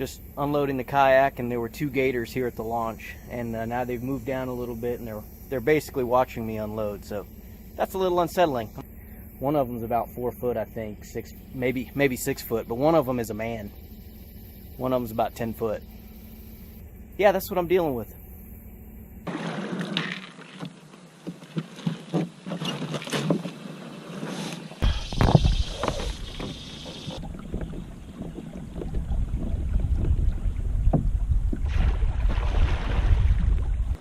just unloading the kayak, and there were 2 gators here at the launch, and now they've moved down a little bit, and they're basically watching me unload, so that's a little unsettling. One of them's about 4 foot, I think, 6, maybe 6 foot, but one of them is a man. One of them's about 10 foot. Yeah, that's what I'm dealing with.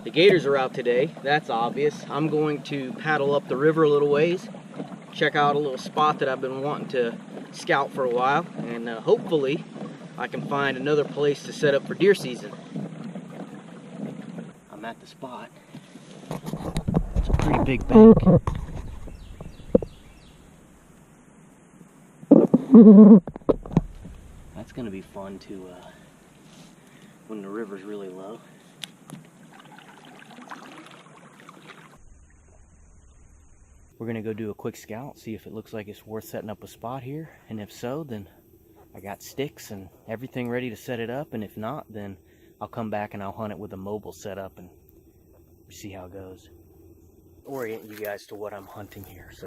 The gators are out today, that's obvious. I'm going to paddle up the river a little ways, check out a little spot that I've been wanting to scout for a while, and hopefully I can find another place to set up for deer season. I'm at the spot. It's a pretty big bank. That's gonna be fun to when the river's really low. We're gonna go do a quick scout, see if it looks like it's worth setting up a spot here, and if so, then I got sticks and everything ready to set it up, and if not, then I'll come back and I'll hunt it with a mobile setup and see how it goes. Orient you guys to what I'm hunting here. So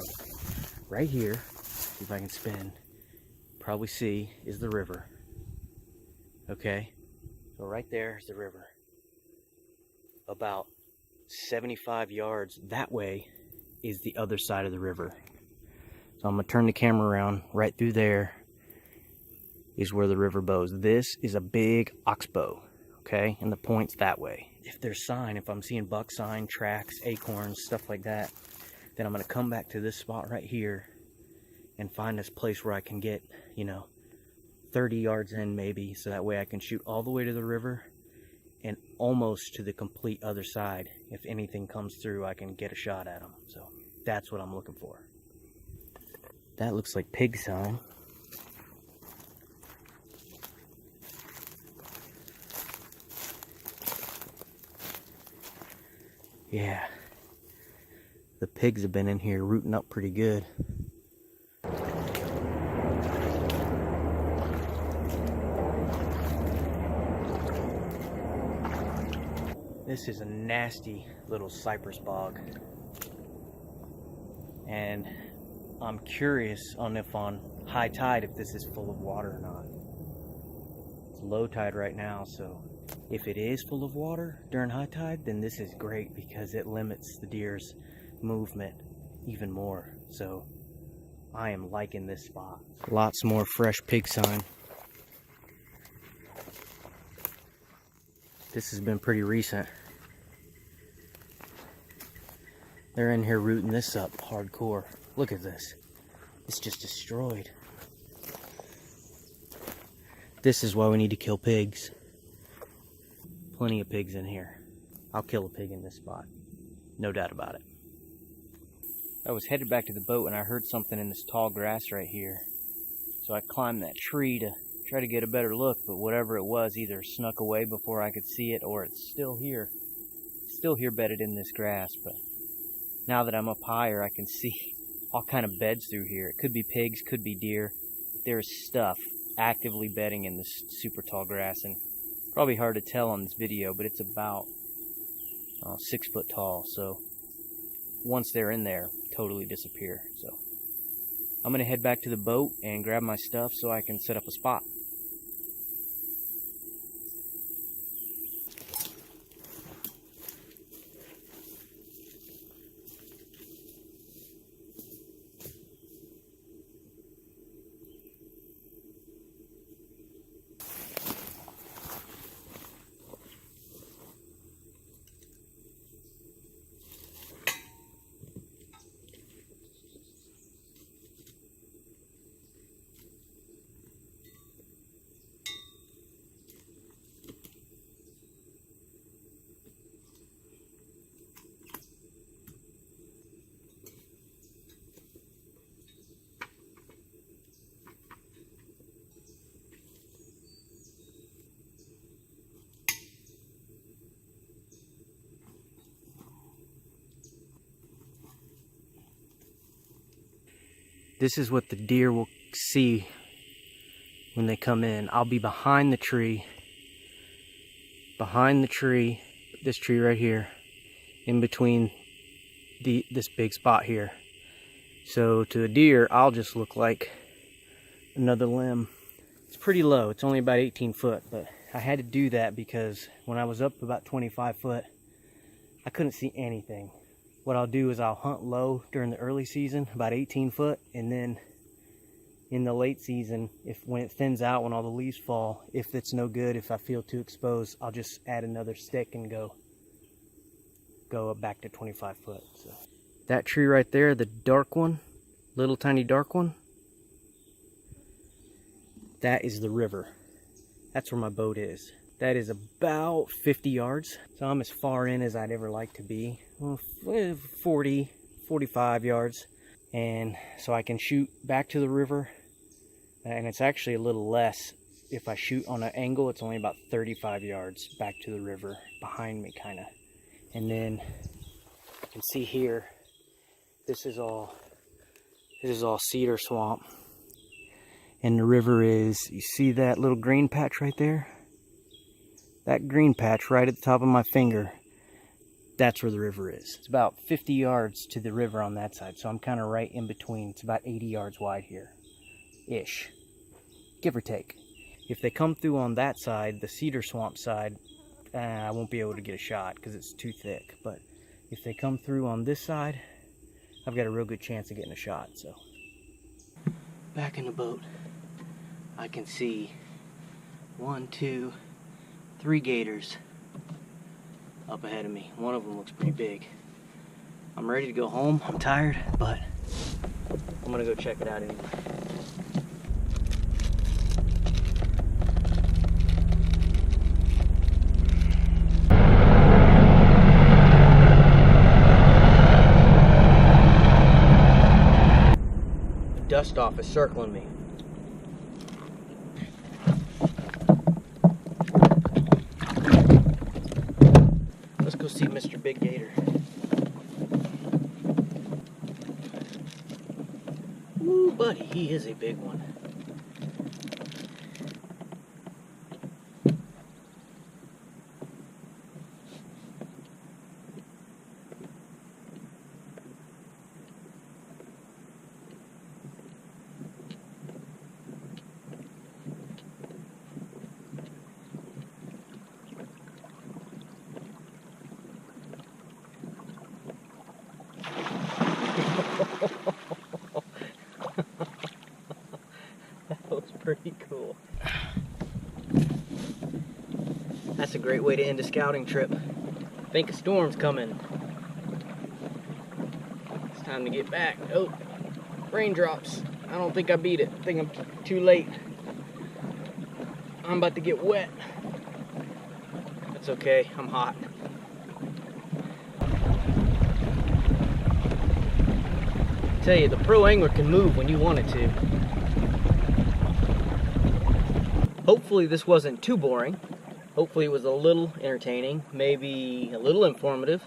right here, see if I can spin, probably see is the river. Okay, so right there is the river. About 75 yards that way is the other side of the river. So I'm gonna turn the camera around. Right through there is where the river bows. This is a big oxbow, okay? And the point's that way. If there's sign, if I'm seeing buck sign, tracks, acorns, stuff like that, then I'm gonna come back to this spot right here and find this place where I can get, 30 yards in maybe, so that way I can shoot all the way to the river and almost to the complete other side. If anything comes through, I can get a shot at them. So that's what I'm looking for. That looks like pig sign. Yeah, the pigs have been in here rooting up pretty good. This is a nasty little cypress bog, and I'm curious if on high tide if this is full of water or not. It's low tide right now, so if it is full of water during high tide, then this is great because it limits the deer's movement even more. So I am liking this spot. Lots more fresh pig sign. This has been pretty recent. They're in here rooting this up hardcore. Look at this. It's just destroyed. This is why we need to kill pigs. Plenty of pigs in here. I'll kill a pig in this spot. No doubt about it. I was headed back to the boat and I heard something in this tall grass right here. So I climbed that tree to try to get a better look, but whatever it was either snuck away before I could see it, or it's still here. Still here bedded in this grass, but now that I'm up higher, I can see all kind of beds through here. It could be pigs, could be deer. There's stuff actively bedding in this super tall grass, and probably hard to tell on this video, but it's about 6 foot tall. So once they're in there, totally disappear. So I'm gonna head back to the boat and grab my stuff so I can set up a spot. This is what the deer will see when they come in. I'll be behind the tree, this tree right here, in between this big spot here. So to a deer, I'll just look like another limb. It's pretty low. It's only about 18 foot, but I had to do that because when I was up about 25 foot, I couldn't see anything. What I'll do is I'll hunt low during the early season, about 18 foot, and then in the late season, when it thins out, when all the leaves fall, if it's no good, if I feel too exposed, I'll just add another stick and go back to 25 foot. So that tree right there, the dark one, little tiny dark one, that is the river. That's where my boat is. That is about 50 yards. So I'm as far in as I'd ever like to be. 40, 45 yards. And so I can shoot back to the river. And it's actually a little less. If I shoot on an angle, it's only about 35 yards back to the river behind me, kind of. And then you can see here, this is all cedar swamp. And the river is, you see that little green patch right there? That green patch right at the top of my finger, that's where the river is. It's about 50 yards to the river on that side, so I'm kind of right in between. It's about 80 yards wide here, ish, give or take. If they come through on that side, the cedar swamp side, I won't be able to get a shot because it's too thick. But if they come through on this side, I've got a real good chance of getting a shot. So back in the boat, I can see 1, 2, 3 gators up ahead of me. One of them looks pretty big. I'm ready to go home. I'm tired, but I'm gonna go check it out anyway. The dust off is circling me. Let's go see Mr. Big Gator. Ooh, buddy, he is a big one. That was pretty cool. That's a great way to end a scouting trip. I think a storm's coming. It's time to get back. Oh, raindrops. I don't think I beat it. I think I'm too late. I'm about to get wet. That's okay, I'm hot. I tell you, the Pro Angler can move when you want it to. Hopefully this wasn't too boring. Hopefully it was a little entertaining, maybe a little informative.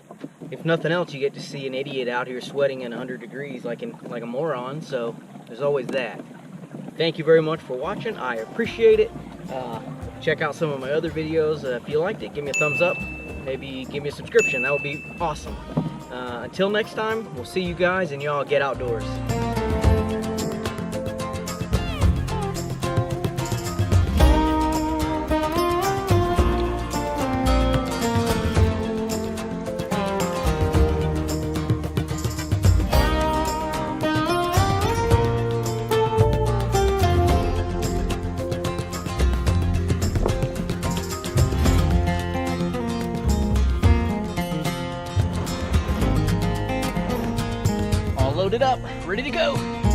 If nothing else, you get to see an idiot out here sweating in 100 degrees like a moron, so there's always that. Thank you very much for watching. I appreciate it. Check out some of my other videos. If you liked it, give me a thumbs up. Maybe give me a subscription. That would be awesome. Until next time, we'll see you guys, and y'all get outdoors. Loaded up, ready to go.